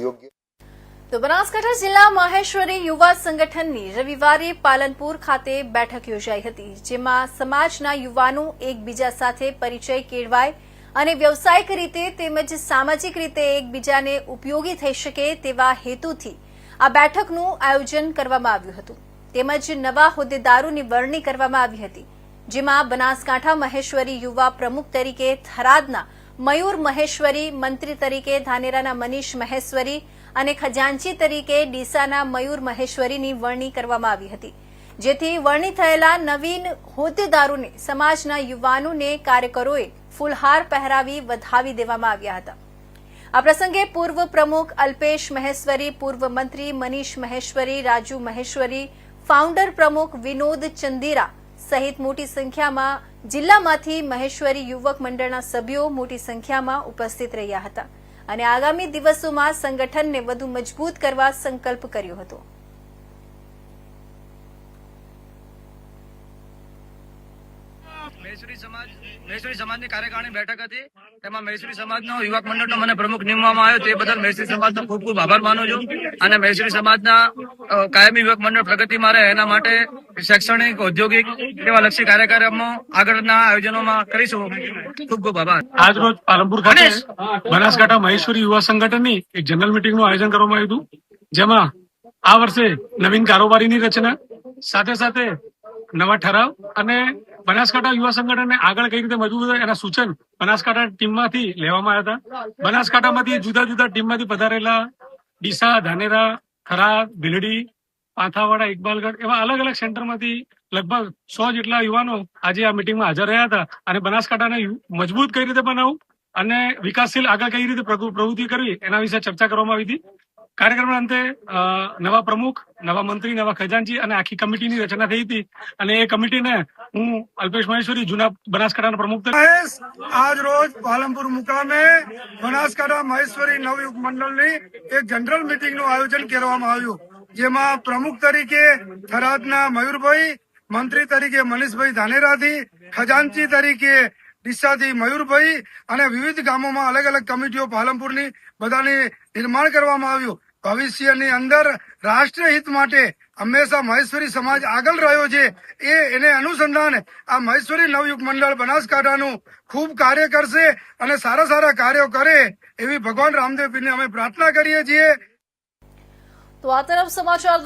યોગ્ય. તો બનાસકાંઠા જિલ્લા માહેશ્વરી યુવા સંગઠનની રવિવારે પાલનપુર ખાતે બેઠક યોજાઈ હતી, જેમાં સમાજના યુવાનો એકબીજા સાથે પરિચય કેળવાય અને વ્યવસાયિક રીતે તેમજ સામાજિક રીતે એકબીજાને ઉપયોગી થઈ શકે તેવા હેતુથી આ બેઠકનું આયોજન કરવામાં આવ્યું હતું. તેમજ નવા હોદ્દેદારોની વરણી કરવામાં આવી હતી, જેમાં બનાસકાંઠા મહેશ્વરી યુવા પ્રમુખ તરીકે થરાદના મયુર મહેશ્વરી, મંત્રી તરીકે ધાનેરાના મનીષ મહેશ્વરી અને ખજાનચી તરીકે ડીસાના મયુર મહેશ્વરીની વરણી કરવામાં આવી હતી, જેથી વરણી થયેલા નવીન હોદ્દેદારોને સમાજના યુવાનોને કાર્યકરોએ ફૂલહાર પહેરાવી વધાવી દેવામાં આવ્યા હતા. આ પ્રસંગે પૂર્વ પ્રમુખ અલ્પેશ મહેશ્વરી, પૂર્વ મંત્રી મનીષ મહેશ્વરી, રાજુ મહેશ્વરી, ફાઉન્ડર પ્રમુખ વિનોદ ચંદીરા સહિત મોટી સંખ્યામાં જિલ્લામાંથી મહેશ્વરી યુવક મંડળના સભ્યો મોટી સંખ્યામાં ઉપસ્થિત રહ્યા હતા અને આગામી દિવસોમાં સંગઠનને વધુ મજબૂત કરવા સંકલ્પ કર્યો હતો. મહેશ્વરી સમાજની કાર્યકારિણી બેઠક હતી, તેમાં મહેશ્વરી સમાજનો યુવક મંડળનો મને પ્રમુખ નિમવામાં આવ્યો. તે બદલ મહેશ્વરી સમાજનો ખૂબ ખૂબ આભાર માનું છું અને મહેશ્વરી સમાજના કાયમી યુવક મંડળ પ્રગતિમાં રહે એના માટે શૈક્ષણિક, ઔદ્યોગિક એવા લક્ષી કાર્યક્રમો આગળના આયોજનોમાં કરીશું. ખૂબ ખૂબ આભાર. આજ રોજ પાલનપુર ખાતે બનાસકાંઠા મહેશ્વરી યુવા સંગઠનની એક જનરલ મીટિંગનું આયોજન કરવામાં આવ્યું હતું, જેમાં આ વર્ષે નવીન કારોબારીની રચના સાથે સાથે નવા ઠરાવ અને બનાસકાંઠા યુવા સંગઠનને આગળ કઈ રીતે મજબૂત થાય એના સૂચન બનાસકાંઠા ટીમમાંથી લેવામાં આવ્યા હતા. બનાસકાંઠામાંથી જુદા જુદા ટીમમાંથી પધારેલા ડીસા, ધાનેરા, થરાદ, ભીલડી, પાંથાવાડા, ઇકબાલગઢ એવા અલગ અલગ સેન્ટરમાંથી લગભગ 100 જેટલા યુવાનો આજે આ મિટિંગમાં હાજર રહ્યા હતા અને બનાસકાંઠાને મજબૂત કઈ રીતે બનાવવું અને વિકાસશીલ આગળ કઈ રીતે પ્રવૃત્તિ કરવી એના વિશે ચર્ચા કરવામાં આવી હતી. કાર્યક્રમના અંતે નવા પ્રમુખ, નવા મંત્રી, નવા ખજાનચી અને આખી કમિટીની રચના થઈ હતી અને એ કમિટીને હું અલ્પેશ મહેશ્વરી, જૂના બનાસકાંઠાના પ્રમુખ આજ રોજ પાલનપુર મુકામે બનાસકાંઠા મહેશ્વરી નવયુગ મંડળની એક જનરલ મીટિંગનું આયોજન કરવામાં આવ્યું, જેમાં પ્રમુખ તરીકે થરાદના મયુરભાઈ, મંત્રી તરીકે મનીષભાઈ ધાનેરાથી, ખજાનચી તરીકે ડીસાથી મયુરભાઈ અને વિવિધ ગામોમાં અલગ અલગ કમિટીઓ પાલનપુરની બધાની નિર્માણ કરવામાં આવ્યું. ભવિષ્યની અંદર રાષ્ટ્રીય હિત માટે હંમેશા મહેશ્વરી સમાજ આગળ રહ્યો છે. એને અનુસંધાને આ મહેશ્વરી નવયુગ મંડળ બનાસકાંઠાનું ખૂબ કાર્ય કરશે અને સારા સારા કાર્યો કરે એવી ભગવાન રામદેવ પીરને અમે પ્રાર્થના કરીએ છીએ. તો આ તરફ સમાચાર